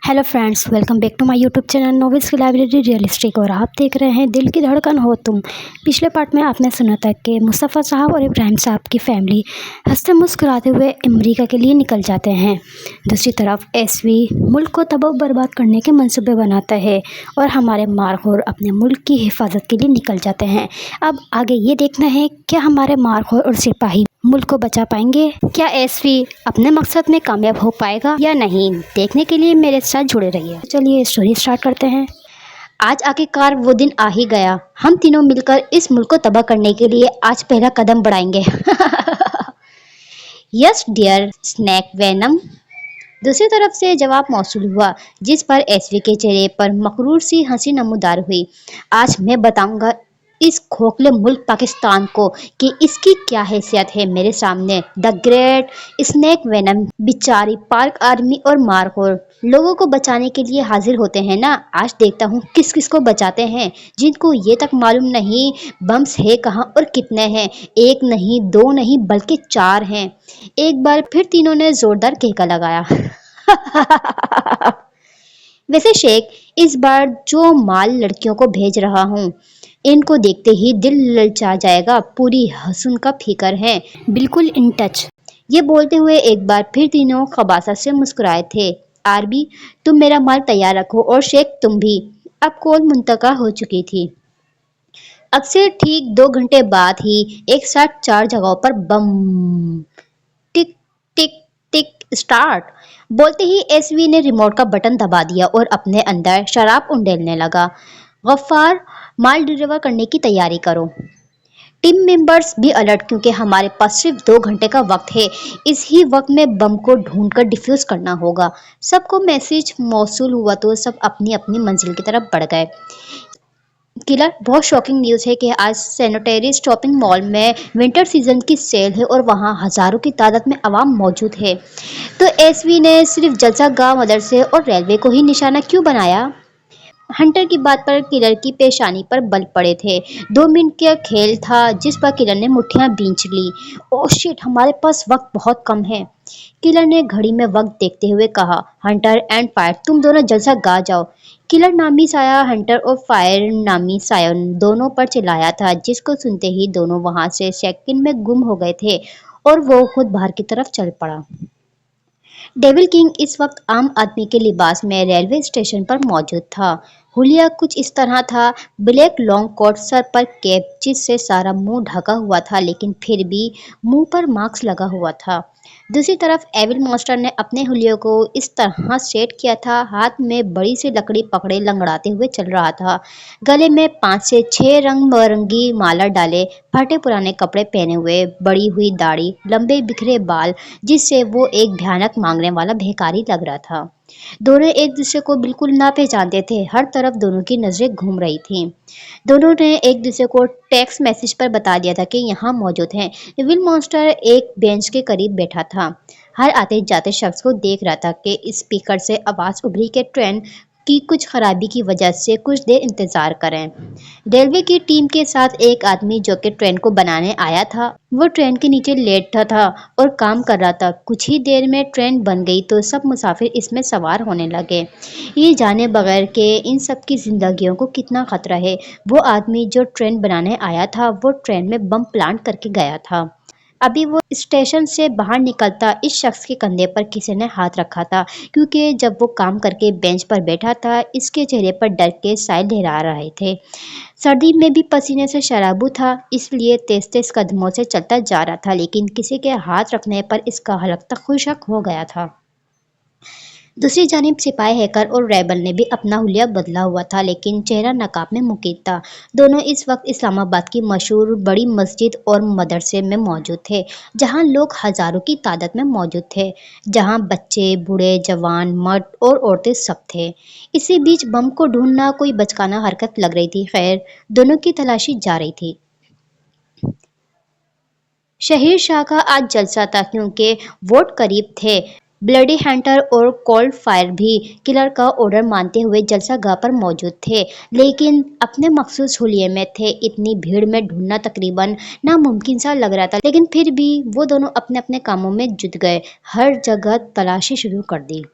Hello friends, welcome back to my YouTube channel novels की library realistic. और आप देख रहे हैं दिल की धड़कन हो तुम। पिछले पार्ट में आपने सुना था कि मुस्तफ़ा साहब और इब्राहिम साहब की फैमिली हंसते मुस्कुराते हुए अमेरिका के लिए निकल जाते हैं। दूसरी तरफ एसवी मुल्क को तबाह बर्बाद करने के मंसूबे बनाता है और हमारे मारखोर अपने मुल्क की हिफाजत के लिए निकल जाते हैं। अब आगे ये देखना है क्या हमारे मारखोर और सिपाही मुल्क को बचा पाएंगे। क्या एसवी अपने मकसद में कामयाब हो पाएगा या नहीं, देखने के लिए मेरे साथ जुड़े रहिए। चलिए स्टोरी स्टार्ट करते हैं। आज आखिरकार वो दिन आ ही गया। हम तीनों मिलकर इस मुल्क को तबाह करने के लिए आज पहला कदम बढ़ाएंगे। यस डियर स्नैक वेनम, दूसरी तरफ से जवाब मौसूल हुआ, जिस पर एसवी के चेहरे पर मकरूर सी हंसी नमूदार हुई। आज मैं बताऊंगा इस खोखले मुल्क पाकिस्तान को कि इसकी क्या हैसियत है मेरे सामने। द ग्रेट स्नेक वेनम बिचारी पार्क आर्मी और मारखोर लोगों को बचाने के लिए हाजिर होते हैं ना। आज देखता हूँ किस किस को बचाते हैं, जिनको ये तक मालूम नहीं बम्स है कहाँ और कितने हैं। एक नहीं, दो नहीं, बल्कि 4 हैं। एक बार फिर तीनों ने जोरदार केका लगाया। वैसे शेख, इस बार जो माल लड़कियों को भेज रहा हूँ, इनको देखते ही दिल ललचा जाएगा। पूरी हसन का फिकर है, बिल्कुल इन टच। ये बोलते हुए एक बार फिर तीनों खबासा से मुस्कुराए थे। आरबी, तुम मेरा माल तैयार रखो और शेख तुम भी। अब कॉल मुंतका हो चुकी थी। अब से ठीक 2 घंटे बाद ही एक साथ 4 जगहों पर बम। टिक टिक टिक स्टार्ट। बोलते ही एसवी ने रिमोट का बटन दबा दिया और अपने अंदर शराब उंडेलने लगा। गफ्फार, माल डिलीवर करने की तैयारी करो। टीम मेंबर्स भी अलर्ट, क्योंकि हमारे पास सिर्फ 2 घंटे का वक्त है। इस ही वक्त में बम को ढूंढकर डिफ्यूज करना होगा। सबको मैसेज मौसूल हुआ तो सब अपनी अपनी मंजिल की तरफ बढ़ गए। किलर, बहुत शॉकिंग न्यूज़ है कि आज सैनिटरी शॉपिंग मॉल में विंटर सीजन की सेल है और वहां हजारों की तादाद में आवाम मौजूद है। तो एसवी ने सिर्फ जलसा गांव मदरसे और रेलवे को ही निशाना क्यों बनाया? हंटर की बात पर किलर की पेशानी पर बल पड़े थे। 2 मिनट का खेल था जिस पर किलर ने मुट्ठियां भींच ली। ओह शिट, हमारे पास वक्त बहुत कम है। किलर ने घड़ी में वक्त देखते हुए कहा। हंटर एंड फायर, तुम दोनों जलसा गा जाओ। किलर नामी साया हंटर और फायर नामी साया दोनों पर चिल्लाया था, जिसको सुनते ही दोनों वहां से सेकंड में गुम हो गए थे और वो खुद बाहर की तरफ चल पड़ा। डेविल किंग इस वक्त आम आदमी के लिबास में रेलवे स्टेशन पर मौजूद था। हुलिया कुछ इस तरह था, ब्लैक लॉन्ग कोट, सर पर कैप जिससे सारा मुंह ढका हुआ था, लेकिन फिर भी मुंह पर मास्क लगा हुआ था। दूसरी तरफ एविल मास्टर ने अपने हुलियों को इस तरह सेट किया था, हाथ में बड़ी सी लकड़ी पकड़े लंगड़ाते हुए चल रहा था। गले में 5 से 6 रंग बिरंगी माला डाले, फटे पुराने कपड़े पहने हुए, बड़ी हुई दाढ़ी, लंबे बिखरे बाल, जिससे वो एक भयानक मांगने वाला भिखारी लग रहा था। दोनों एक दूसरे को बिल्कुल ना पहचानते थे। हर तरफ दोनों की नजरें घूम रही थीं। दोनों ने एक दूसरे को टेक्स्ट मैसेज पर बता दिया था कि यहाँ मौजूद हैं। विल मॉन्स्टर एक बेंच के करीब बैठा था। हर आते जाते शख्स को देख रहा था कि स्पीकर से आवाज उभरी के ट्रेन की कुछ खराबी की वजह से कुछ देर इंतजार करें। रेलवे की टीम के साथ एक आदमी जो कि ट्रेन को बनाने आया था, वो ट्रेन के नीचे लेटा था और काम कर रहा था। कुछ ही देर में ट्रेन बन गई तो सब मुसाफिर इसमें सवार होने लगे, ये जाने बगैर कि इन सब की जिंदगियों को कितना खतरा है। वो आदमी जो ट्रेन बनाने आया था, वो ट्रेन में बम प्लांट करके गया था। अभी वो स्टेशन से बाहर निकलता, इस शख्स के कंधे पर किसी ने हाथ रखा था, क्योंकि जब वो काम करके बेंच पर बैठा था, इसके चेहरे पर डर के साए लहरा रहे थे। सर्दी में भी पसीने से शराबू था, इसलिए तेज तेज कदमों से चलता जा रहा था, लेकिन किसी के हाथ रखने पर इसका हलक खुशक हो गया था। दूसरी जानिब सिपाही हैकर और रेबल ने भी अपना हुलिया बदला हुआ था, लेकिन चेहरा नकाब में मुकीद था। दोनों इस वक्त इस्लामाबाद की मशहूर बड़ी मस्जिद और मदरसे में मौजूद थे, जहां लोग हजारों की तादाद में मौजूद थे, जहां बच्चे, बूढ़े, जवान, मर्द और औरतें सब थे। इसी बीच बम को ढूंढना कोई बचकाना हरकत लग रही थी। खैर, दोनों की तलाशी जा रही थी। शहीर शाह का आज जलसा था, क्योंकि वोट करीब थे। ब्लडी हंटर और कोल्ड फायर भी किलर का ऑर्डर मानते हुए जलसा गाह पर मौजूद थे, लेकिन अपने मखसूस हुलिये में थे। इतनी भीड़ में ढूंढना तकरीबन नामुमकिन सा लग रहा था, लेकिन फिर भी वो दोनों अपने अपने कामों में जुट गए। हर जगह तलाशी शुरू कर दी।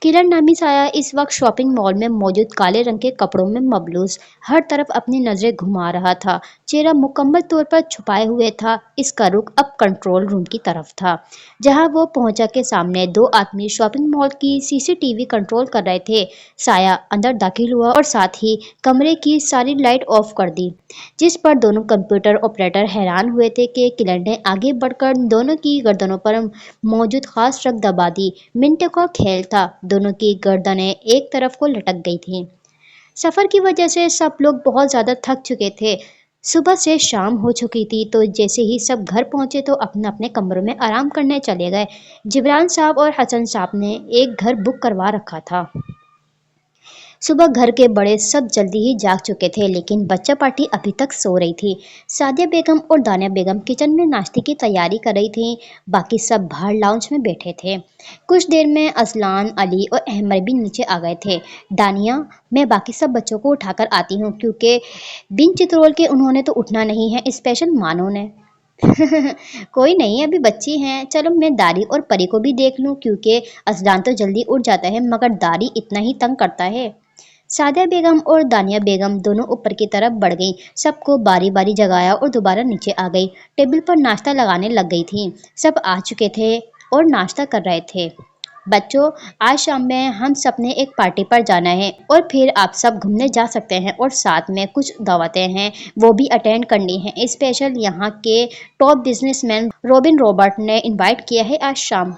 किरण नामी साया इस वक्त शॉपिंग मॉल में मौजूद काले रंग के कपड़ों में मबलूस हर तरफ अपनी नजरें घुमा रहा था। चेहरा मुकम्मल तौर पर छुपाए हुए था। इसका रुख अब कंट्रोल रूम की तरफ था, जहां वो पहुंचा के सामने दो आदमी शॉपिंग मॉल की सीसीटीवी कंट्रोल कर रहे थे। साया अंदर दाखिल हुआ और साथ ही कमरे की सारी लाइट ऑफ कर दी, जिस पर दोनों कंप्यूटर ऑपरेटर हैरान हुए थे कि किरण ने आगे बढ़कर दोनों की गर्दनों पर मौजूद खास रग दबा दी। मिनटों का खेल था, दोनों की गर्दनें एक तरफ को लटक गई थीं। सफर की वजह से सब लोग बहुत ज्यादा थक चुके थे। सुबह से शाम हो चुकी थी, तो जैसे ही सब घर पहुंचे तो अपने अपने कमरों में आराम करने चले गए। जिब्रान साहब और हसन साहब ने एक घर बुक करवा रखा था। सुबह घर के बड़े सब जल्दी ही जाग चुके थे, लेकिन बच्चा पार्टी अभी तक सो रही थी। सादिया बेगम और दानिया बेगम किचन में नाश्ते की तैयारी कर रही थीं। बाकी सब बाहर लाउंज में बैठे थे। कुछ देर में अजलान, अली और अहमद भी नीचे आ गए थे। दानिया, मैं बाकी सब बच्चों को उठाकर आती हूँ, क्योंकि बिन चित्रोल के उन्होंने तो उठना नहीं है, स्पेशल मानो ने। कोई नहीं, अभी बच्ची हैं। चलो मैं दारी और परी को भी देख लूं, क्योंकि अजलान तो जल्दी उठ जाता है मगर दारी इतना ही तंग करता है। सादिया बेगम और दानिया बेगम दोनों ऊपर की तरफ बढ़ गईं। सबको बारी बारी जगाया और दोबारा नीचे आ गई। टेबल पर नाश्ता लगाने लग गई थीं। सब आ चुके थे और नाश्ता कर रहे थे। बच्चों, आज शाम में हम सब ने एक पार्टी पर जाना है और फिर आप सब घूमने जा सकते हैं, और साथ में कुछ दावतें हैं वो भी अटेंड करनी है। स्पेशल यहाँ के टॉप बिजनेसमैन रॉबिन रॉबर्ट ने इनवाइट किया है आज शाम।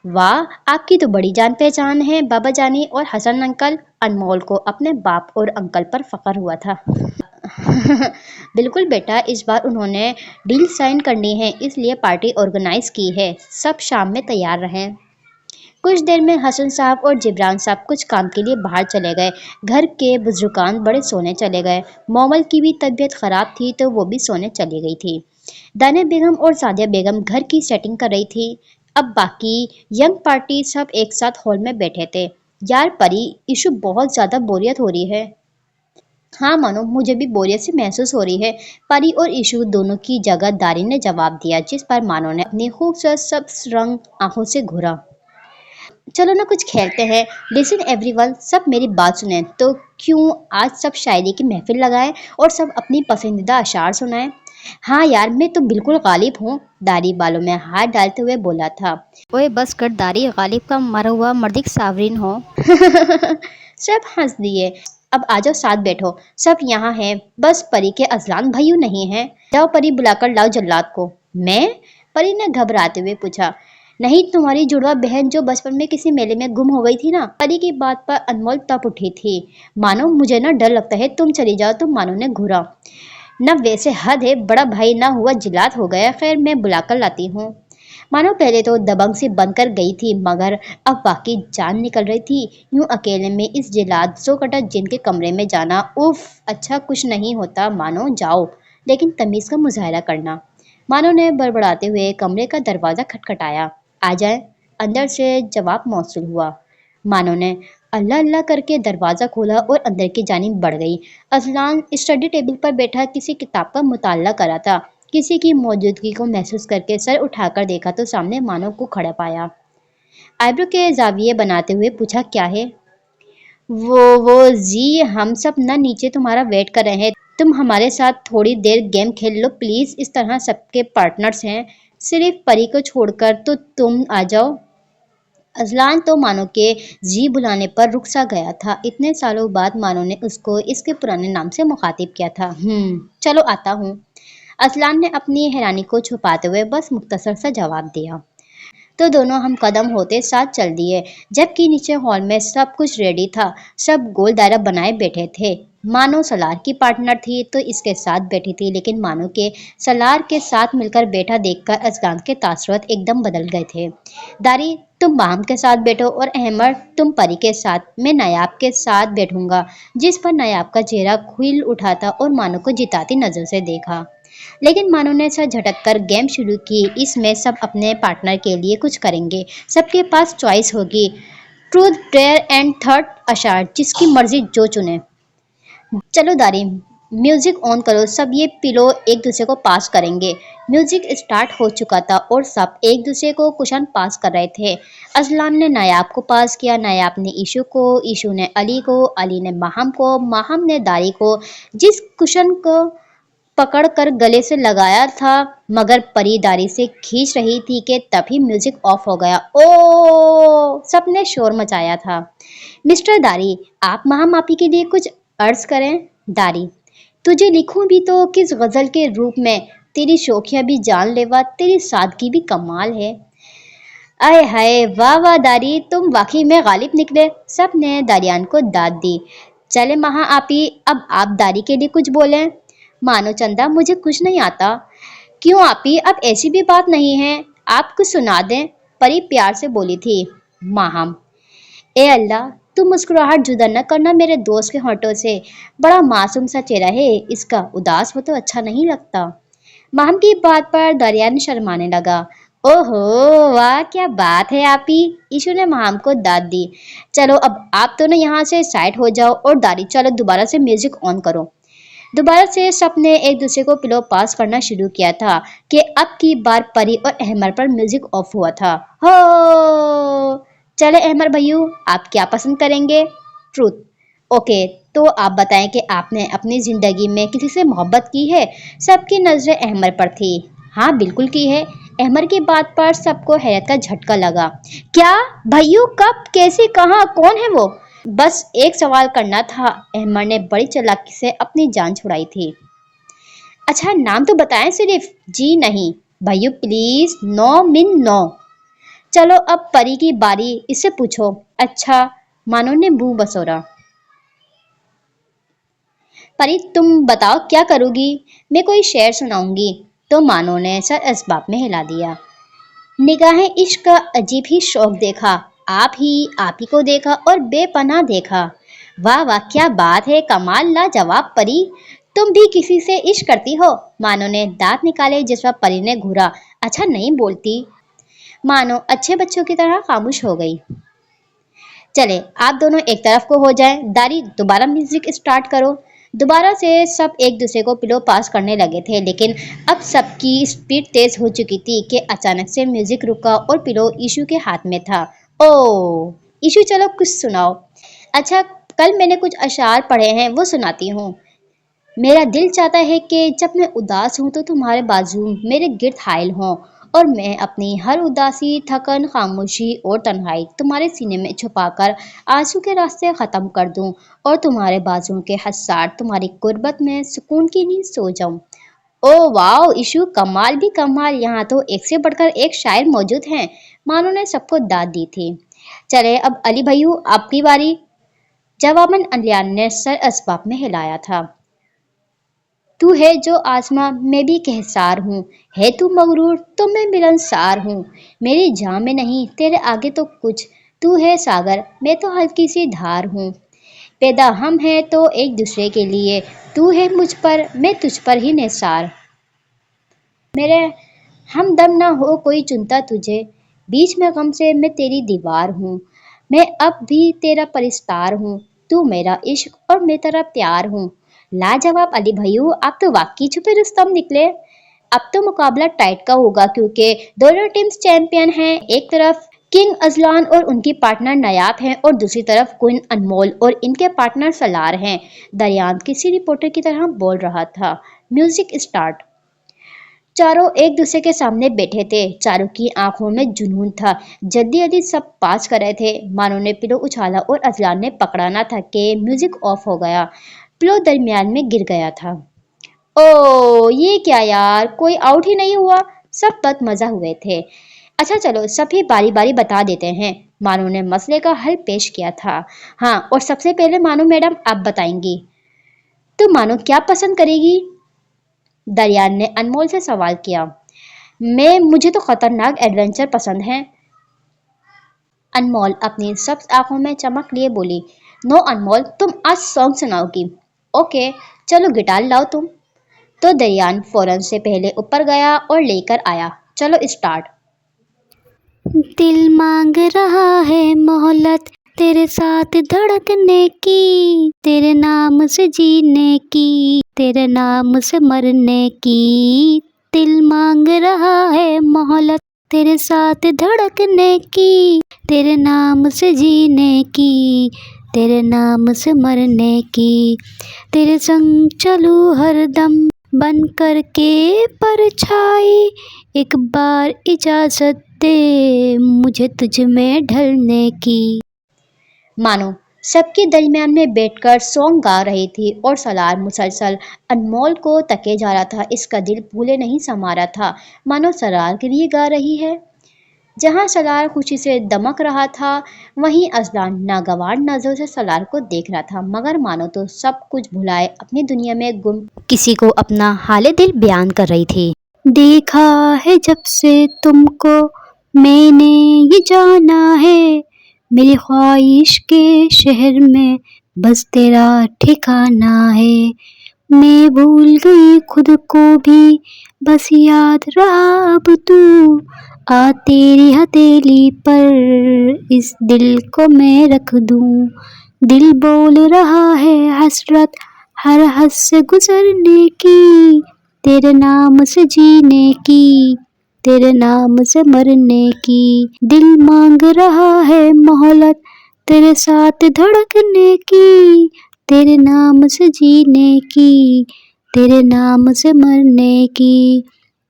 वाह, आपकी तो बड़ी जान पहचान है बाबा जानी और हसन अंकल। अनमोल को अपने बाप और अंकल पर फख्र हुआ था। बिल्कुल बेटा, इस बार उन्होंने डील साइन करनी है, इसलिए पार्टी ऑर्गेनाइज की है। सब शाम में तैयार रहें। कुछ देर में हसन साहब और जिब्रान साहब कुछ काम के लिए बाहर चले गए। घर के बुजुर्गान बड़े सोने चले गए। मोमल की भी तबीयत खराब थी, तो वो भी सोने चली गई थी। दानिया बेगम और सादिया बेगम घर की सेटिंग कर रही थी। अब बाकी यंग पार्टी सब एक साथ हॉल में बैठे थे। यार परी, इशू बहुत ज्यादा बोरियत हो रही है। हाँ मानो, मुझे भी बोरियत सी महसूस हो रही है। परी और इशू दोनों की जगह दारी ने जवाब दिया, जिस पर मानो ने अपनी खूबसूरत सब रंग आंखों से घूरा। चलो ना कुछ खेलते हैं। लिसन एवरीवन, सब मेरी बात सुने तो क्यों आज सब शायरी की महफिल लगाएं और सब अपनी पसंदीदा अशार सुनाएं। हाँ यार, मैं तो बिल्कुल गालिब हूँ, दारी बालों में हाथ डालते हुए बोला था। ओए बस कर दारी, गालिब का मरा हुआ मर्दिक सावरीन हो। सब हंस दिए। अब आ जाओ, साथ बैठो। सब यहाँ हैं, बस परी के अजलान भाइयों नहीं हैं। जाओ परी, बुलाकर लाओ जल्लाद को। मैं? परी ने घबराते हुए पूछा। नहीं, तुम्हारी जुड़वा बहन जो बचपन में किसी मेले में गुम हो गई थी ना। परी की बात पर अनमोल तप उठी थी। मानो, मुझे ना डर लगता है, तुम चली जाओ तो। मानो ने घूरा। न वैसे हद है, बड़ा भाई ना हुआ जिलात हो गया। खैर, मैं बुलाकर लाती हूँ। मानो पहले तो दबंग से बनकर गई थी, मगर अब वाकई जान निकल रही थी। यूं अकेले में इस जिलाद सो कटा जिन के कमरे में जाना, उफ, अच्छा कुछ नहीं होता। मानो जाओ, लेकिन तमीज का मुजाहरा करना। मानो ने बड़बड़ाते हुए कमरे का दरवाजा खटखटाया। आ जाए, अंदर से जवाब मौसूल हुआ। मानो ने अल्लाह अल्लाह करके दरवाज़ा खोला और अंदर की जानिब बढ़ गई। अजलान स्टडी टेबल पर बैठा किसी किताब का मुताला कर रहा था। किसी की मौजूदगी को महसूस करके सर उठाकर देखा तो सामने मानो को खड़ा पाया। आईब्रो के जाविये बनाते हुए पूछा, क्या है? वो जी, हम सब ना नीचे तुम्हारा वेट कर रहे हैं। तुम हमारे साथ थोड़ी देर गेम खेल लो प्लीज। इस तरह सबके पार्टनर्स हैं, सिर्फ परी को छोड़कर। तो तुम आ जाओ। अजलान तो मानो के जी बुलाने पर रुक सा गया था। इतने सालों बाद मानो ने उसको इसके पुराने नाम से मुखातिब किया था। चलो आता हूँ। अजलान ने अपनी हैरानी को छुपाते हुए बस मुख्तसर सा जवाब दिया। तो दोनों हम कदम होते साथ चल दिए। जबकि नीचे हॉल में सब कुछ रेडी था। सब गोल दायरा बनाए बैठे थे। मानो सलार की पार्टनर थी तो इसके साथ बैठी थी, लेकिन मानो के सलार के साथ मिलकर बैठा देखकर अजलान के तासुरात एकदम बदल गए थे। दारी, तुम बाम के साथ बैठो, और अहमद तुम परी के साथ। मैं नायाब के साथ बैठूंगा। जिस पर नायाब का चेहरा खुल उठा था और मानो को जिताती नजर से देखा। लेकिन मानो ने सर झटक कर गेम शुरू की। इसमें सब अपने पार्टनर के लिए कुछ करेंगे। सबके पास चॉइस होगी, ट्रूथ, डेयर एंड थर्ड अशार, जिसकी मर्जी जो चुने। चलो दारी, म्यूजिक ऑन करो, सब ये पिलो एक दूसरे को पास करेंगे। म्यूजिक स्टार्ट हो चुका था और सब एक दूसरे को कुशन पास कर रहे थे। अजलान ने नायाब को पास किया, नायाब ने ईशु को, ईशु ने अली को, अली ने माहम को, माहम ने दारी को। जिस कुशन को पकड़ कर गले से लगाया था मगर परी दारी से खींच रही थी कि तभी म्यूजिक ऑफ हो गया। ओ, सबने शोर मचाया था। मिस्टर दारी, आप महामापी के लिए कुछ अर्ज करें। दारी, तुझे लिखूं भी तो किस गजल के रूप में, तेरी शोखिया भी जानलेवा, तेरी सादगी भी कमाल है। आय हाय, वाह वाह दारी, तुम वाकई में गालिब निकले। सब ने दारियान को दाद दी। चले महा आपी, अब आप दारी के लिए कुछ बोलें। मानो चंदा, मुझे कुछ नहीं आता। क्यों आपी, अब ऐसी भी बात नहीं है, आप कुछ सुना दें। परी प्यार से बोली थी। माहम, ए अल्लाह, तू मुस्कुराहट जुदा न करना मेरे दोस्त के होठों से। बड़ा मासूम सा चेहरा है इसका, उदास हो तो अच्छा नहीं लगता। माहम की बात पर दरियान शर्माने लगा। ओहो, वाह क्या बात है आपी, ईशु ने माहम को दाद दी। चलो अब आप दोनों यहाँ से साइड हो जाओ और दारी, चलो दोबारा से म्यूजिक ऑन करो। दोबारा से सब ने एक दूसरे को पिलो पास करना शुरू किया था कि अब की बार परी और अहमर पर म्यूजिक ऑफ हुआ था। हो, चले अहमर भैयू, आप क्या पसंद करेंगे। ट्रूथ, ओके, तो आप बताएं कि आपने अपनी जिंदगी में किसी से मोहब्बत की है। सबकी नजरें अहमर पर थी। हाँ बिल्कुल की है। अहमर की बात पर सबको हैरत का झटका लगा। क्या भैयू, कब, कैसे, कहाँ, कौन है वो। बस एक सवाल करना था। अहमर ने बड़ी चालाकी से अपनी जान छुड़ाई थी। अच्छा नाम तो बताएं सिर्फ। जी नहीं भैयू प्लीज, नो मीन नो। चलो अब परी की बारी, इससे पूछो। अच्छा, मानो ने मुंह बसोरा। परी तुम बताओ क्या करोगी। मैं कोई शेर सुनाऊंगी। तो मानो ने सर असबाब में हिला दिया। निगाहें इश्क का अजीब ही शौक देखा, आप ही को देखा और बेपनाह देखा। वाह वाह क्या बात है, कमाल, लाजवाब परी, तुम भी किसी से इश्क करती हो। मानो ने दांत निकाले जिस पर परी ने घूरा। अच्छा नहीं बोलती। मानो अच्छे बच्चों की तरह खामोश हो गई। चले आप दोनों एक तरफ को हो जाएं। दारी, दोबारा म्यूजिक स्टार्ट करो। दोबारा से सब एक दूसरे को पिलो पास करने लगे थे, लेकिन अब सबकी स्पीड तेज हो चुकी थी कि अचानक से म्यूजिक रुका और पिलो ईशु के हाथ में था। ओ ईशु, चलो कुछ सुनाओ। अच्छा, कल मैंने कुछ अशार पढ़े हैं, वो सुनाती हूँ। मेरा दिल चाहता है कि जब मैं उदास हूँ तो तुम्हारे बाजू मेरे गिर्द हाइल हों, और मैं अपनी हर उदासी, थकन, खामोशी और तन्हाई तुम्हारे सीने में छुपाकर आंसू के रास्ते ख़त्म कर दूं, और तुम्हारे बाजुओं के हसार तुम्हारी गुर्बत में सुकून की नींद सो जाऊं। ओ वाओ ईशु, कमाल भी कमाल, यहाँ तो एक से बढ़कर एक शायर मौजूद हैं। मानो ने सबको दाद दी थी। चले अब अली भैयू, आपकी बारी। जवाबन अलियान ने सर असबाब में हिलाया था। तू है जो आसमां, मैं भी कहसार हूँ। है तू मगरूर तो मैं मिलनसार हूँ। मेरी जान में नहीं तेरे आगे तो कुछ। तू है सागर, मैं तो हल्की सी धार हूँ। पैदा हम हैं तो एक दूसरे के लिए। तू है मुझ पर, मैं तुझ पर ही निसार। मेरे हमदम ना हो कोई चुनता तुझे। बीच में गम से मैं तेरी दीवार हूँ। मैं अब भी तेरा परिस्तार हूँ। तू मेरा इश्क और मैं तेरा प्यार हूँ। लाजवाब अली भैयू, आप तो वाकई छुपे रुस्तम निकले। अब तो मुकाबला टाइट का होगा क्योंकि दोनों टीम्स चैंपियन हैं। एक तरफ किंग अजलान और उनकी पार्टनर नायाब हैं और दूसरी तरफ क्वीन अनमोल और इनके पार्टनर सलार हैं। दरियान किसी रिपोर्टर की तरह बोल रहा था। Music start. चारों एक दूसरे के सामने बैठे थे। चारों की आंखों में जुनून था। जल्दी जल्दी सब पास कर रहे थे। मानो ने पिलो उछाला और अजलान ने पकड़ाना था कि म्यूजिक ऑफ हो गया। पिलो दरमियान में गिर गया था। ओ ये क्या यार, कोई आउट ही नहीं हुआ। सब बहुत मजा हुए थे। अच्छा चलो सभी बारी बारी बता देते हैं। मानो ने मसले का हल पेश किया था। हाँ, और सबसे पहले मानो मैडम आप बताएंगी। तो मानो क्या पसंद करेगी। दरियान ने अनमोल से सवाल किया। मुझे तो खतरनाक एडवेंचर पसंद है। अनमोल अपनी सब्ज आंखों में चमक लिए बोली। नो अनमोल, तुम आज सॉन्ग सुनाओगी। ओके, चलो गिटार लाओ तुम। तो दरियान फौरन से पहले ऊपर गया और लेकर आया। चलो स्टार्ट। दिल मांग रहा है मोहलत, तेरे साथ धड़कने की, तेरे नाम से जीने की, तेरे नाम से मरने की, दिल मांग रहा है मोहलत। तेरे साथ धड़कने की, तेरे नाम से जीने की, तेरे नाम से मरने की, तेरे संग चलूं हरदम बन कर के परछाई। एक बार इजाजत दे मुझे तुझ में ढलने की। मानो सबके दरमियान में बैठकर सॉन्ग गा रही थी और सलार मुसलसल अनमोल को तके जा रहा था। इसका दिल फूले नहीं समा रहा था, मानो सलार के लिए गा रही है। जहाँ सलार खुशी से दमक रहा था, वहीं अजलान नागवार नजरों से सलार को देख रहा था, मगर मानो तो सब कुछ भुलाए अपनी दुनिया में गुम किसी को अपना हाले दिल बयान कर रही थी। देखा है जब से तुमको मैंने ये जाना है, मेरी ख्वाहिश के शहर में बस तेरा ठिकाना है। मैं भूल गई खुद को भी, बस याद रहा अब तू। आ तेरी हथेली पर इस दिल को मैं रख दूं। दिल बोल रहा है हसरत हर हद से गुजरने की, तेरे नाम से जीने की, तेरे नाम से मरने की। दिल मांग रहा है मोहलत तेरे साथ धड़कने की, तेरे नाम से जीने की, तेरे नाम से मरने की।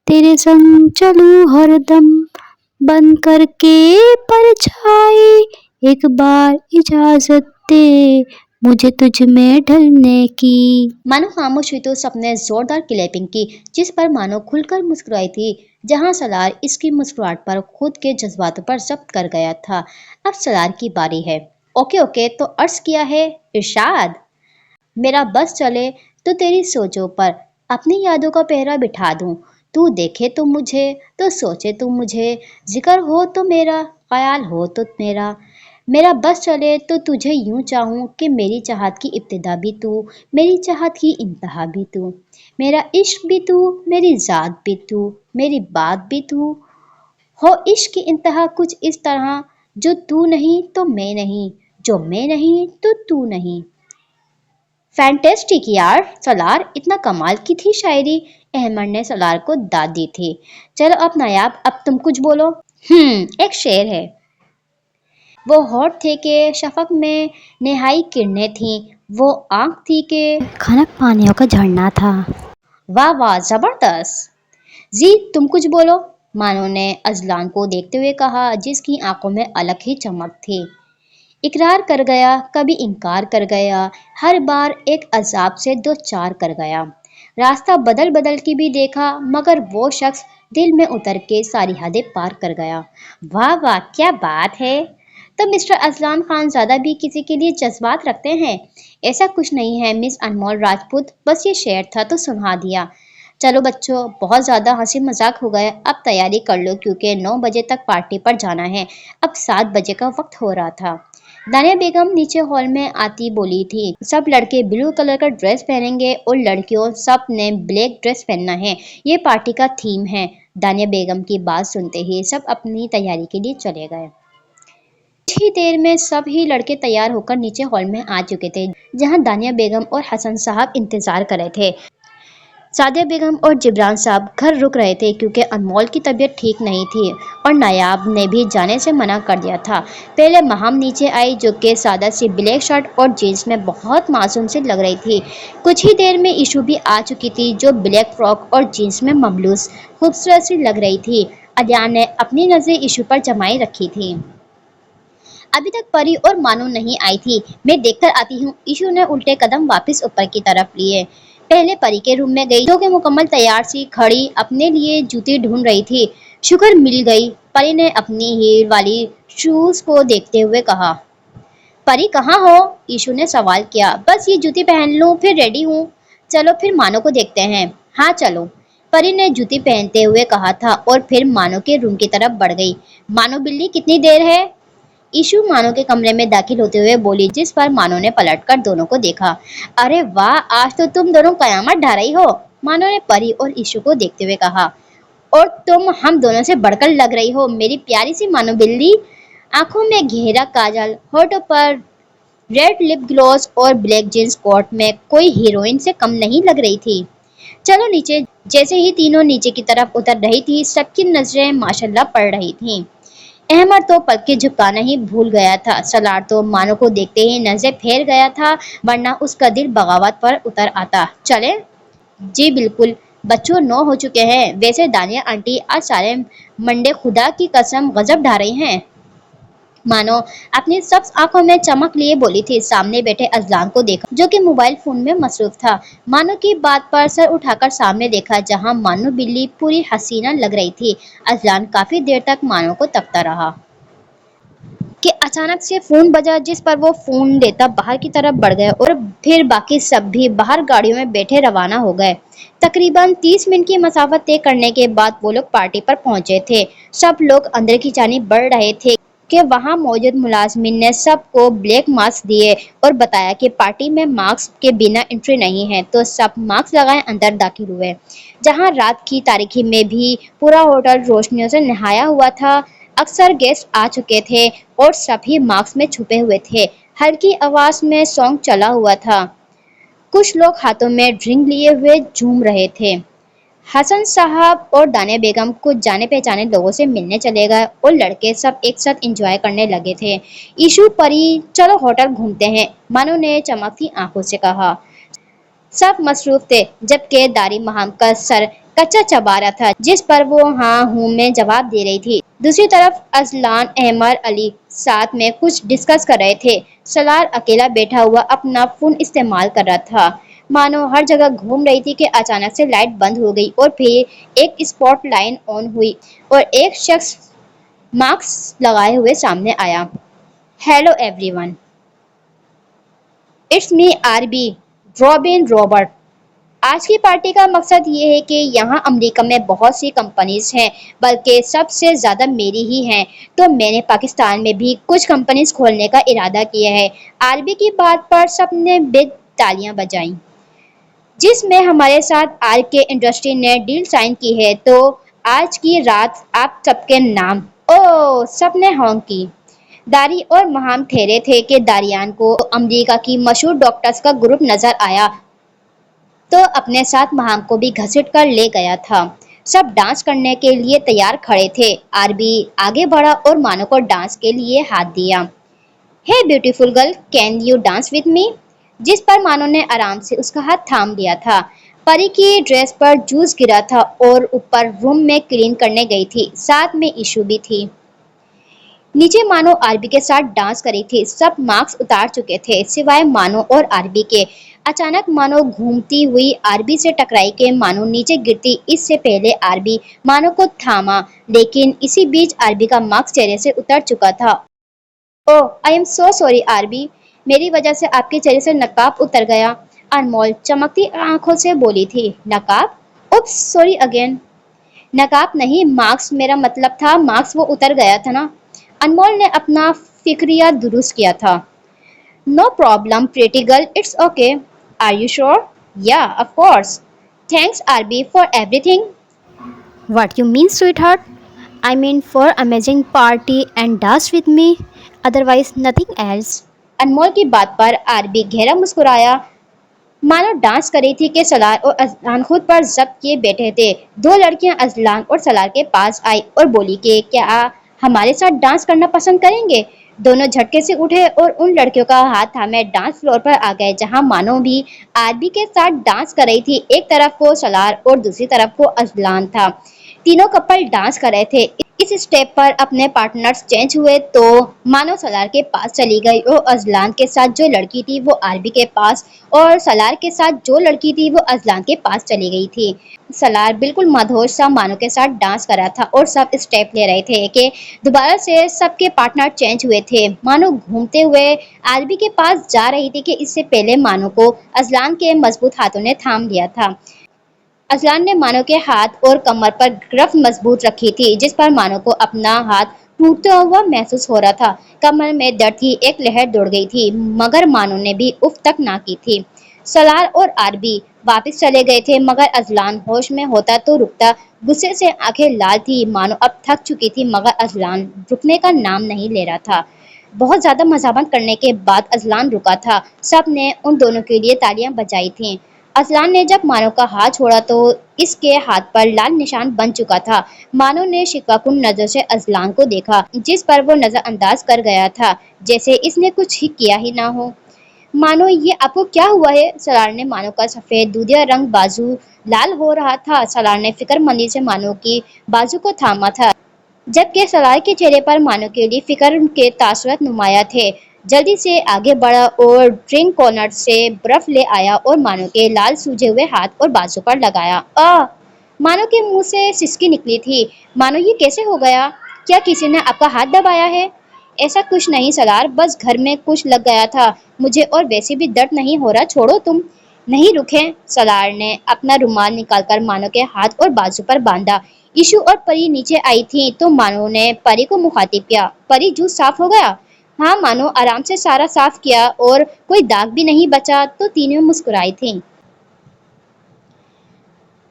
तेरे संग चलूं हरदम बन करके परछाई। एक बार इजाजत दे मुझे तुझ में ढलने की। मानो खामोश हुई तो सबने जोरदार क्लैपिंग की, जिस पर मानो खुलकर मुस्कुराई थी। जहां सलार इसकी मुस्कुराहट पर खुद के जज्बातों पर जब्त कर गया था। अब सलार की बारी है। ओके ओके तो अर्ज किया है इरशाद। मेरा बस चले तो तेरी सोचों पर अपनी यादों का पहरा बिठा दूं। तू देखे तो मुझे, तो सोचे तो मुझे, जिक्र हो तो मेरा, ख्याल हो तो मेरा। मेरा बस चले तो तुझे यूं चाहूं कि मेरी चाहत की इब्तिदा भी तू, मेरी चाहत की इंतहा भी तू। मेरा इश्क भी तू, मेरी जात भी तू, मेरी बात भी तू। हो इश्क की इंतहा कुछ इस तरह, जो तू नहीं तो मैं नहीं, जो मैं नहीं तो तू नहीं। फैंटेस्टिक यार सलार, इतना कमाल की थी शायरी। अहमद ने सलार को दाद दी थी। चलो अब नायाब, अब तुम कुछ बोलो। एक शेर है। वो होठ थे के शफक में नेहाई किरणें थीं, वो आंख थी के खनक पानियों का झरना था। वाह वाह जबरदस्त। जी तुम कुछ बोलो, मानो ने अजलान को देखते हुए कहा, जिसकी आंखों में अलग ही चमक थी। इकरार कर गया, कभी इनकार कर गया, हर बार एक अजाब से दो चार कर गया। रास्ता बदल बदल के भी देखा, मगर वो शख्स दिल में उतर के सारी हदें पार कर गया। वाह वाह क्या बात है। तो मिस्टर अजलान खान ज़्यादा भी किसी के लिए जज्बात रखते हैं? ऐसा कुछ नहीं है मिस अनमोल राजपूत, बस ये शेर था तो सुना दिया। चलो बच्चों, बहुत ज़्यादा हंसी मजाक हो गया, अब तैयारी कर लो क्योंकि 9 बजे तक पार्टी पर जाना है। अब 7 बजे का वक्त हो रहा था। दानिया बेगम नीचे हॉल में आती बोली थी, सब लड़के ब्लू कलर का ड्रेस पहनेंगे और लड़कियों सब ने ब्लैक ड्रेस पहनना है, ये पार्टी का थीम है। दानिया बेगम की बात सुनते ही सब अपनी तैयारी के लिए चले गए। कुछ ही देर में सब ही लड़के तैयार होकर नीचे हॉल में आ चुके थे, जहां दानिया बेगम और हसन साहब इंतजार कर रहे थे। सादिया बेगम और जिब्रान साहब घर रुक रहे थे क्योंकि अनमोल की तबीयत ठीक नहीं थी और नायाब ने भी जाने से मना कर दिया था। पहले महम नीचे आई, जो कि सादा सी ब्लैक शर्ट और जीन्स में बहुत मासूम सी लग रही थी। कुछ ही देर में इशू भी आ चुकी थी, जो ब्लैक फ्रॉक और जीन्स में ममलूस खूबसूरत सी लग रही थी। अलिया ने अपनी नज़रें इशू पर जमाई रखी थी। अभी तक परी और मानो नहीं आई थी, मैं देखकर आती हूँ। इशू ने उल्टे कदम वापस ऊपर की तरफ लिए। पहले परी के रूम में गई, जो कि मुकम्मल तैयार सी खड़ी अपने लिए जूती ढूंढ रही थी। शुक्र मिल गई। परी ने अपनी हील वाली शूज को देखते हुए कहा। परी कहाँ हो? ईशु ने सवाल किया। बस ये जूती पहन लूं फिर रेडी हूँ। चलो फिर मानो को देखते हैं। हाँ चलो, परी ने जूती पहनते हुए कहा था और फिर मानो के रूम की तरफ बढ़ गई। मानो बिल्ली कितनी देर है? ईशु मानो के कमरे में दाखिल होते हुए बोली, जिस पर मानो ने पलटकर दोनों को देखा। अरे वाह, आज तो तुम दोनों कयामत ढा रही हो, मानो ने परी और ईशु को देखते हुए कहा। और तुम हम दोनों से बढ़कर लग रही हो, मेरी प्यारी सी मानो बिल्ली। आंखों में गहरा काजल, होठों पर रेड लिप ग्लॉस और ब्लैक जींस कोट में कोई हीरोइन से कम नहीं लग रही थी। चलो नीचे। जैसे ही तीनों नीचे की तरफ उतर रही थी, सबकी नजरें माशाल्लाह पड़ रही थीं। अहमद तो पलकें झुकाना ही भूल गया था। सलार तो मानो को देखते ही नजरें फेर गया था, वरना उसका दिल बगावत पर उतर आता। चले? जी बिल्कुल। बच्चों 9 हो चुके हैं। वैसे दानिया आंटी आज सारे मंडे खुदा की कसम गजब ढा रही हैं। मानो अपनी सख्त आंखों में चमक लिए बोली थी। सामने बैठे अजलान को देखा, जो कि मोबाइल फोन में मसरूफ था। मानो की बात पर सर उठाकर सामने देखा, जहां मानो बिल्ली पूरी हसीना लग रही थी। अजलान काफी देर तक मानो को तकता रहा कि अचानक से फोन बजा, जिस पर वो फोन लेता बाहर की तरफ बढ़ गए और फिर बाकी सब भी बाहर गाड़ियों में बैठे रवाना हो गए। तकरीबन 30 मिनट की मसाफत तय करने के बाद वो लोग पार्टी पर पहुंचे थे। सब लोग अंदर की जानिब बढ़ रहे थे कि वहां मौजूद मुलाजमिन ने सबको ब्लैक मास्क दिए और बताया कि पार्टी में मास्क के बिना एंट्री नहीं है। तो सब मास्क लगाए अंदर दाखिल हुए, जहां रात की तारीकी में भी पूरा होटल रोशनियों से नहाया हुआ था। अक्सर गेस्ट आ चुके थे और सभी मास्क में छुपे हुए थे। हल्की आवाज में सॉन्ग चला हुआ था। कुछ लोग हाथों में ड्रिंक लिए हुए झूम रहे थे। हसन साहब और दानिया बेगम कुछ जाने पहचाने लोगों से मिलने चले गए और लड़के सब एक साथ एंजॉय करने लगे थे। ईशू परी, चलो होटल घूमते हैं, मानो ने चमकती आंखों से कहा। सब मसरूफ थे, जबकि दारी महाम का सर कच्चा चबा रहा था, जिस पर वो हाँ हूँ में जवाब दे रही थी। दूसरी तरफ अजलान अहमद अली साथ में कुछ डिस्कस कर रहे थे। सलार अकेला बैठा हुआ अपना फोन इस्तेमाल कर रहा था, मानो हर जगह घूम रही थी कि अचानक से लाइट बंद हो गई और फिर एक स्पॉट लाइन ऑन हुई और एक शख्स मास्क लगाए हुए सामने आया। Hello everyone, it's me RB Robin Robert. आज की पार्टी का मकसद ये है कि यहाँ अमेरिका में बहुत सी कंपनीज हैं, बल्कि सबसे ज़्यादा मेरी ही हैं। तो मैंने पाकिस्तान में भी कुछ कंपनीज खोलने का इरादा किया है। आरबी की बात पर सबने बिग तालियां बजाईं। जिसमें हमारे साथ आर के इंडस्ट्री ने डील साइन की है, तो आज की रात आप सबके नाम। ओ, सबने होंक की। दारी और महाम ठहरे थे कि दारियान को अमेरिका की मशहूर डॉक्टर्स का ग्रुप नजर आया, तो अपने साथ महाम को भी घसीट कर ले गया था। सब डांस करने के लिए तैयार खड़े थे। आरबी आगे बढ़ा और मानो को डांस के लिए हाथ दिया। Hey beautiful girl, can you dance with me? जिस पर मानो ने आराम से उसका हाथ थाम लिया था। परी की ड्रेस पर जूस गिरा था और ऊपर रूम में क्लीन करने गई थी, साथ में इशू भी थी। नीचे मानो आरबी के साथ डांस करी थी। सब मास्क उतार चुके थे सिवाय मानो और आरबी के। अचानक मानो घूमती हुई आरबी से टकराई के मानो नीचे गिरती। इससे पहले आरबी मानो को थामा, लेकिन इसी बीच आरबी का मास्क चेहरे से उतर चुका था। Oh, I am so sorry RB, मेरी वजह से आपके चेहरे से नकाब उतर गया, अनमोल चमकती आंखों से बोली थी। नकाब? उप्स, सॉरी अगेन। नकाब नहीं, मार्क्स, मेरा मतलब था मार्क्स वो उतर गया था ना। अनमोल ने अपना फिक्रिया दुरुस्त किया था। No problem pretty girl, it's okay. Are you sure? Yeah, of course. Thanks RB for everything. What you mean, sweetheart? I mean for amazing party and dance with me. Otherwise, nothing else. अनमोल की बात पर RB गहरा मुस्कुराया, मानो dance कर रही थी कि सलार और अजलान खुद पर जब्त किए बैठे थे। दो लड़कियां अजलान और सलार के पास आई और बोली कि क्या हमारे साथ डांस करना पसंद करेंगे? दोनों झटके से उठे और उन लड़कियों का हाथ थामे डांस फ्लोर पर आ गए, जहां मानो भी आरबी के साथ डांस कर रही थी। एक तरफ को सलार और दूसरी तरफ को अजलान था। तीनों कपल डांस कर रहे थे। इस स्टेप पर अपने पार्टनर्स चेंज हुए तो मानो सलार के पास चली गई और अजलान के साथ जो लड़की थी वो आरबी के पास, और सलार के साथ जो लड़की थी वो अजलान के पास चली गई थी। सलार बिल्कुल मदहोश सा मानो के साथ डांस कर रहा था और सब स्टेप ले रहे थे कि दोबारा से सबके पार्टनर चेंज हुए थे। मानो घूमते हुए आरबी के पास जा रही थी कि इससे पहले मानो को अजलान के मजबूत हाथों ने थाम लिया था। अजलान ने मानो के हाथ और कमर पर गिरफ्त मजबूत रखी थी, जिस पर मानो को अपना हाथ टूटता हुआ महसूस हो रहा था। कमर में दर्द की एक लहर दौड़ गई थी, मगर मानो ने भी उफ तक ना की थी। सलार और आरबी वापस चले गए थे, मगर अजलान होश में होता तो रुकता। गुस्से से आंखें लाल थी, मानो अब थक चुकी थी, मगर अजलान रुकने का नाम नहीं ले रहा था। बहुत ज्यादा मजामत करने के बाद अजलान रुका था। सब ने उन दोनों के लिए तालियां बजाई थीं। अजलान ने जब मानो का हाथ छोड़ा तो इसके हाथ पर लाल निशान बन चुका था। मानो ने शिकाकुन नजर से अजलान को देखा, जिस पर वो नजरअंदाज कर गया था, जैसे इसने कुछ ही किया ही ना हो। मानो, ये आपको क्या हुआ है? सलार ने मानो का सफेद दूधिया रंग बाजू लाल हो रहा था। सलार ने फिक्रमंदी से मानो की बाजू को थामा था, जबकि सलार के चेहरे पर मानो के लिए फिक्र के तासुरात नुमाया थे। जल्दी से आगे बढ़ा और ड्रिंक कॉर्नर से बर्फ ले आया और मानो के लाल सूजे हुए हाथ और बाजू पर लगाया। मानो के मुंह से सिसकी निकली थी। मानो, ये कैसे हो गया? क्या किसी ने आपका हाथ दबाया है? ऐसा कुछ नहीं सलार, बस घर में कुछ लग गया था मुझे, और वैसे भी दर्द नहीं हो रहा, छोड़ो तुम। नहीं रुके। सलार ने अपना रुमाल निकालकर मानो के हाथ और बाजू पर बांधा। ईशु और परी नीचे आई थी तो मानो ने परी को मुखातिब किया। परी, जूस साफ हो गया? हाँ मानो, आराम से सारा साफ किया और कोई दाग भी नहीं बचा। तो तीनों मुस्कुराई थीं।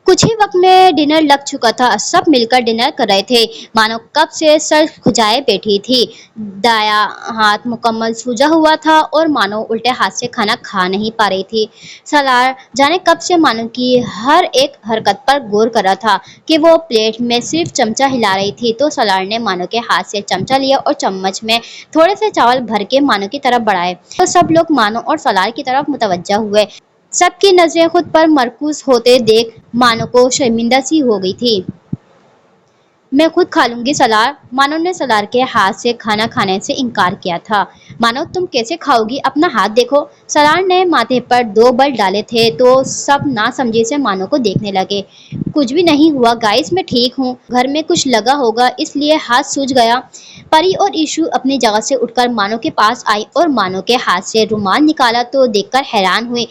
कुछ ही वक्त में डिनर लग चुका था। सब मिलकर डिनर कर रहे थे। मानो कब से सर खुजाए बैठी थी। दाया हाथ मुकम्मल सूजा हुआ था और मानो उल्टे हाथ से खाना खा नहीं पा रही थी। सलार जाने कब से मानो की हर एक हरकत पर गौर कर रहा था कि वो प्लेट में सिर्फ चमचा हिला रही थी। तो सलार ने मानो के हाथ से चमचा लिया और चम्मच में थोड़े से चावल भर के मानो की तरफ बढ़ाए। तो सब लोग मानो और सलार की तरफ मुतवज्जा हुए। सबकी नजरें खुद पर मरकूज होते देख मानो को शर्मिंदा सी हो गई थी। मैं खुद खा लूंगी सलार। मानो ने सलार के हाथ से खाना खाने से इनकार किया था। मानो, तुम कैसे खाओगी? अपना हाथ देखो। सलार ने माथे पर 2 बल डाले थे तो सब ना समझे से मानो को देखने लगे। कुछ भी नहीं हुआ गाइस, मैं ठीक हूँ। घर में कुछ लगा होगा इसलिए हाथ सूज गया। परी और ईशु अपनी जगह से उठकर मानो के पास आई और मानो के हाथ से रुमाल निकाला तो देखकर हैरान हुई,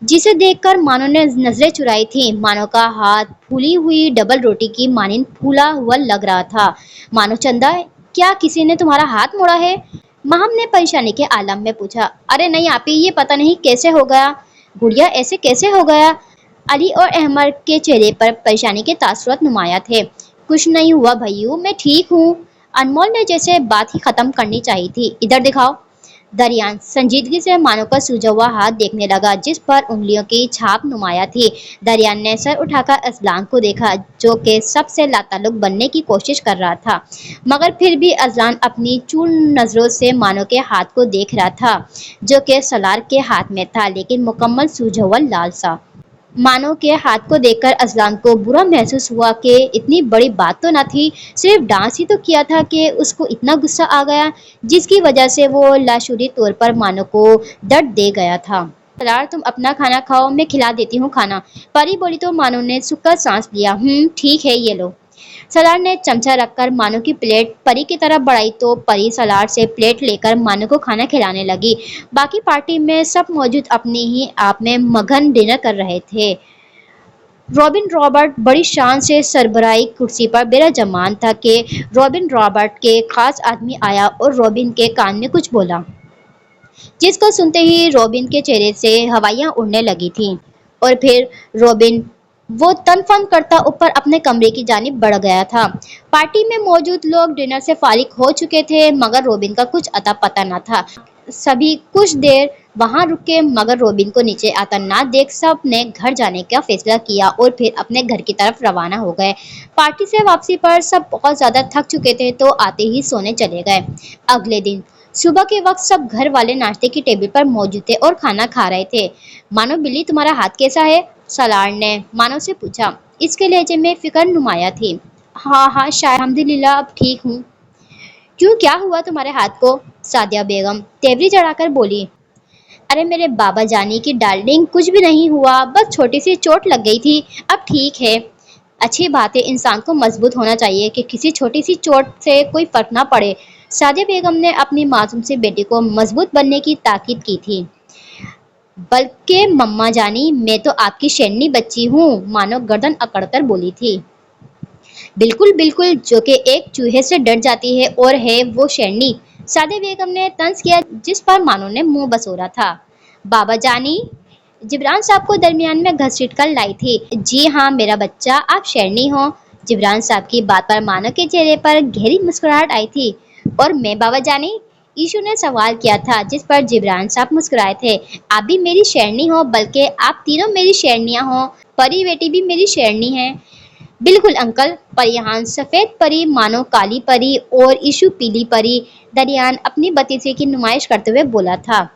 जिसे देखकर मानो ने नजरें चुराई थी। मानो का हाथ फूली हुई डबल रोटी की मानिंद फूला हुआ लग रहा था। मानो, चंदा, क्या किसी ने तुम्हारा हाथ मोड़ा है? महम ने परेशानी के आलम में पूछा। अरे नहीं आपी, ये पता नहीं कैसे हो गया। गुड़िया, ऐसे कैसे हो गया? अली और अहमद के चेहरे पर परेशानी के तासुरात नुमाया थे। कुछ नहीं हुआ भैयू, मैं ठीक हूँ। अनमोल ने जैसे बात ही खत्म करनी चाहिए थी। इधर दिखाओ। दरियान संजीदगी से मानो का सूजा हुआ हाथ देखने लगा, जिस पर उंगलियों की छाप नुमाया थी। दरियान ने सर उठाकर अजलान को देखा, जो कि सबसे लाताल्लुक बनने की कोशिश कर रहा था, मगर फिर भी अजलान अपनी चूल नजरों से मानो के हाथ को देख रहा था, जो कि सलार के हाथ में था, लेकिन मुकम्मल सूजा हुआ लाल सा। मानो के हाथ को देखकर अजलान को बुरा महसूस हुआ कि इतनी बड़ी बात तो न थी, सिर्फ डांस ही तो किया था कि उसको इतना गुस्सा आ गया, जिसकी वजह से वो लाशुरी तौर पर मानो को दर्द दे गया था। सलार, तुम अपना खाना खाओ, मैं खिला देती हूँ खाना। परी बोली तो मानो ने सुक्का सांस लिया। ठीक है, ये लो। सलार ने चमचा रखकर मानो की प्लेट परी की तरफ बढ़ाई तो परी सलार से प्लेट लेकर मानो को खाना खिलाने लगी। बाकी पार्टी में सब मौजूद अपनी ही आप में मगन डिनर कर रहे थे। रॉबिन रॉबर्ट बड़ी शान से सरबराही कुर्सी पर बेराजमान था कि रॉबिन रॉबर्ट के खास आदमी आया और रॉबिन के कान में कुछ बोला, जिसको सुनते ही रॉबिन के चेहरे से हवाइयां उड़ने लगी थीं। और फिर रॉबिन वो तन फन करता ऊपर अपने कमरे की जानिब बढ़ गया था। पार्टी में मौजूद लोग डिनर से फारिग हो चुके थे, मगर रॉबिन का कुछ अता पता न था। सभी कुछ देर वहां रुके, मगर रॉबिन को नीचे आता ना देख सब ने घर जाने का फैसला किया और फिर अपने घर की तरफ रवाना हो गए। पार्टी से वापसी पर सब बहुत ज्यादा थक चुके थे तो आते ही सोने चले गए। अगले दिन सुबह के वक्त सब घर वाले नाश्ते की टेबल पर मौजूद थे और खाना खा रहे थे। मानो, बिल्ली, तुम्हारा हाथ कैसा है? सलार ने मानो से पूछा। इसके लहजे में फिक्र नुमाया थी। हाँ हाँ, शायद अल्हम्दुलिल्लाह अब ठीक हूँ। क्यों, क्या हुआ तुम्हारे हाथ को? सादिया बेगम तेवरी चढ़ाकर बोली। अरे मेरे बाबा जानी की डार्लिंग, कुछ भी नहीं हुआ, बस छोटी सी चोट लग गई थी, अब ठीक है। अच्छी बात है, इंसान को मजबूत होना चाहिए कि किसी छोटी सी चोट से कोई फर्क ना पड़े। सादिया बेगम ने अपनी मासूम सी बेटी को मजबूत बनने की ताकीद की थी। बल्कि मम्मा जानी, मैं तो आपकी शेरनी बच्ची हूँ, मानो गर्दन अकड़कर बोली थी। बिल्कुल बिल्कुल, जो कि एक चूहे से डर जाती है और है वो शेरनी, सादिया बेगम ने तंज किया, जिस पर मानो ने मुंह बसोरा था। बाबा जानी, जिब्रान साहब को दरमियान में घसीट कर लाई थी। जी हाँ मेरा बच्चा, आप शेरनी हो। जिब्रान साहब की बात पर मानो के चेहरे पर गहरी मुस्कुराहट आई थी। और मैं बाबा जानी? ईशु ने सवाल किया था, जिस पर जिब्रान साहब मुस्कुराए थे। आप भी मेरी शेरनी हो, बल्कि आप तीनों मेरी शेरनियां हो। परी बेटी भी मेरी शेरनी है। बिल्कुल अंकल। परियान सफेद परी मानो काली परी और ईशु पीली परी। दरियान अपनी भतीजे की नुमाइश करते हुए बोला था।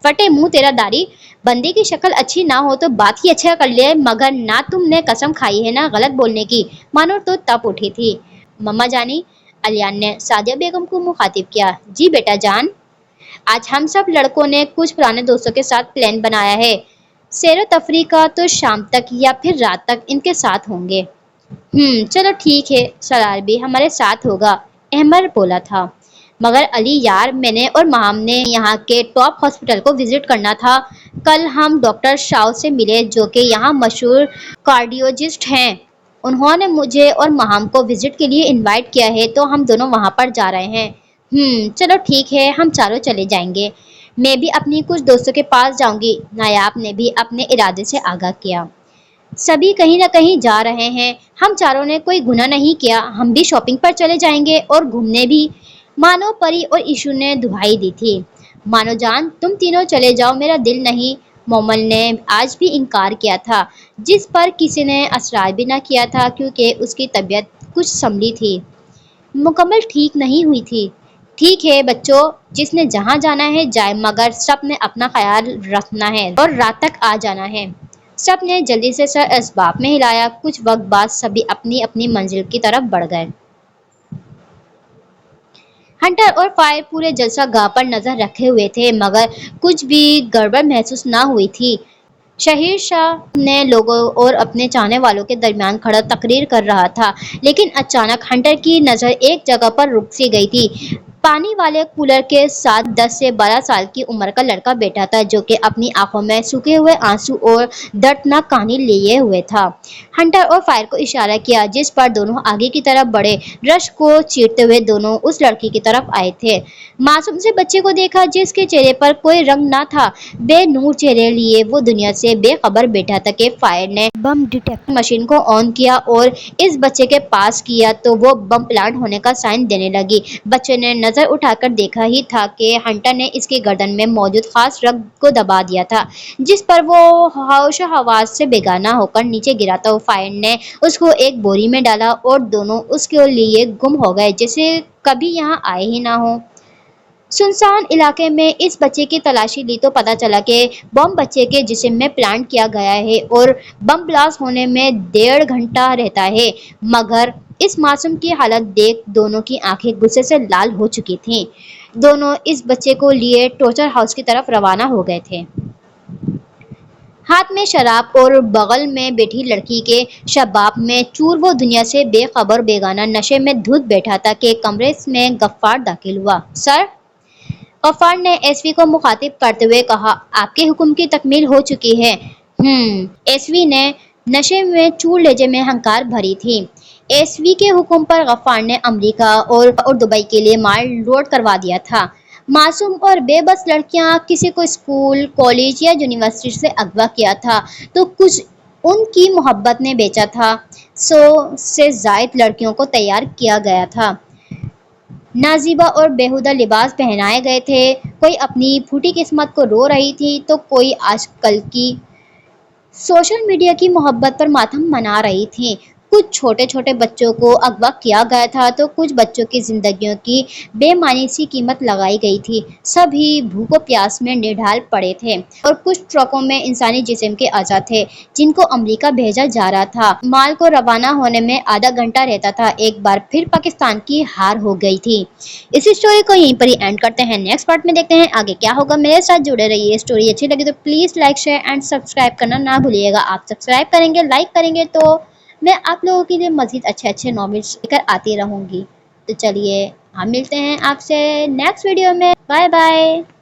फटे मुंह तेरा दाढ़ी, बंदे की शक्ल अच्छी ना हो तो बात ही अच्छा कर ले, मगर ना तुमने कसम खाई है ना गलत बोलने की। मानो तो तप उठी थी। मम्मा जानी, अलियान ने सादिया बेगम को मुखातिब किया। जी बेटा जान, आज हम सब लड़कों ने कुछ पुराने दोस्तों के साथ प्लान बनाया है। सैर तफरी का तो शाम तक या फिर रात तक इनके साथ होंगे। चलो ठीक है, सरार भी हमारे साथ होगा, अहमद बोला था। मगर अली यार, मैंने और माम ने यहाँ के टॉप हॉस्पिटल को विजिट करना था। कल हम डॉक्टर शाह से मिले, जो कि यहाँ मशहूर कार्डियोलॉजिस्ट हैं। उन्होंने मुझे और माम को विजिट के लिए इनवाइट किया है, तो हम दोनों वहाँ पर जा रहे हैं। चलो ठीक है, हम चारों चले जाएंगे। मैं भी अपनी कुछ दोस्तों के पास जाऊंगी। नायाब ने भी अपने इरादे से आगाह किया। सभी कहीं ना कहीं जा रहे हैं, हम चारों ने कोई गुनाह नहीं किया, हम भी शॉपिंग पर चले जाएंगे और घूमने भी। मानो परी और ईशु ने दुहाई दी थी। मानो जान, तुम तीनों चले जाओ, मेरा दिल नहीं। मोमल ने आज भी इनकार किया था, जिस पर किसी ने असरार भी न किया था, क्योंकि उसकी तबीयत कुछ संभली थी, मुकम्मल ठीक नहीं हुई थी। ठीक है बच्चों, जिसने जहाँ जाना है जाए, मगर सब ने अपना ख्याल रखना है और रात तक आ जाना है। सब ने जल्दी से सर असबाब में हिलाया। कुछ वक्त बाद सभी अपनी अपनी मंजिल की तरफ बढ़ गए। हंटर और फायर पूरे जलसा गाह पर नजर रखे हुए थे, मगर कुछ भी गड़बड़ महसूस ना हुई थी। शहीर शाह ने लोगों और अपने चाहने वालों के दरमियान खड़ा तकरीर कर रहा था, लेकिन अचानक हंटर की नज़र एक जगह पर रुक सी गई थी। पानी वाले कूलर के साथ 10 से 12 साल की उम्र का लड़का बैठा था, जो कि अपनी आंखों में सूखे हुए आंसू और दर्दनाक कहानी लिए हुए था। हंटर और फायर को इशारा किया, जिस पर दोनों आगे की तरफ बढ़े। रश को चीरते हुए दोनों उस लड़की की तरफ आए थे। मासूम से बच्चे को देखा, जिसके चेहरे पर कोई रंग ना था। बेनूर चेहरे लिए वो दुनिया से बेखबर बैठा था कि फायर ने बम डिटेक्टर मशीन को ऑन किया और इस बच्चे के पास किया, तो वो बम प्लांट होने का साइन देने लगी। बच्चे ने नजर उठाकर देखा ही था कि हंटर ने इसकी गर्दन में मौजूद खास रग को दबा दिया था, जिस पर वो होश हवास से बेगाना होकर नीचे गिरा था। फायर ने उसको एक बोरी में डाला और दोनों उसके लिए गुम हो गए, जैसे कभी यहाँ आए ही ना हो। सुनसान इलाके में इस बच्चे की तलाशी ली तो पता चला कि बम बच्चे के जिस्म में प्लांट किया गया है और बम ब्लास्ट होने में 1.5 घंटा रहता है। मगर इस मासूम की हालत देख दोनों की आंखें गुस्से से लाल हो चुकी थीं। दोनों इस बच्चे को लिए टॉर्चर हाउस की तरफ रवाना हो गए थे। हाथ में शराब और बगल में बैठी लड़की के शबाब में चूर वो दुनिया से बेखबर बेगाना नशे में धुत बैठा था कि कमरे में गफ्फार दाखिल हुआ। सर, गफ्फार ने एसवी को मुखातिब करते हुए कहा, आपके हुक्म की तकमील हो चुकी है। एसवी ने नशे में चूर लहजे में हंकार भरी थी। एसवी के हुक्म पर गफ्फार ने अमेरिका और दुबई के लिए माल लोड करवा दिया था। मासूम और बेबस लड़कियां किसी को स्कूल, कॉलेज या यूनिवर्सिटी से अगवा किया था, तो कुछ उनकी मोहब्बत ने बेचा था। 100 से जायद लड़कियों को तैयार किया गया था, नाजीबा और बेहुदा लिबास पहनाए गए थे। कोई अपनी फूटी किस्मत को रो रही थी, तो कोई आजकल की सोशल मीडिया की मोहब्बत पर मातम मना रही थी। कुछ छोटे छोटे बच्चों को अगवा किया गया था, तो कुछ बच्चों की जिंदगियों की बेमानी सी कीमत लगाई गई थी। सभी भूखों प्यास में निढाल पड़े थे और कुछ ट्रकों में इंसानी जिस्म के अज़ा थे, जिनको अमेरिका भेजा जा रहा था। माल को रवाना होने में आधा घंटा रहता था। एक बार फिर पाकिस्तान की हार हो गई थी। इस स्टोरी को यहीं पर ही एंड करते हैं। नेक्स्ट पार्ट में देखते हैं आगे क्या होगा। मेरे साथ जुड़े रहिए। स्टोरी अच्छी लगी तो please like, share and subscribe करना ना भूलिएगा। आप सब्सक्राइब करेंगे, लाइक करेंगे, तो मैं आप लोगों के लिए मजीद अच्छे नॉवेल्स लेकर आती रहूंगी। तो चलिए, हम मिलते हैं आपसे नेक्स्ट वीडियो में। Bye bye.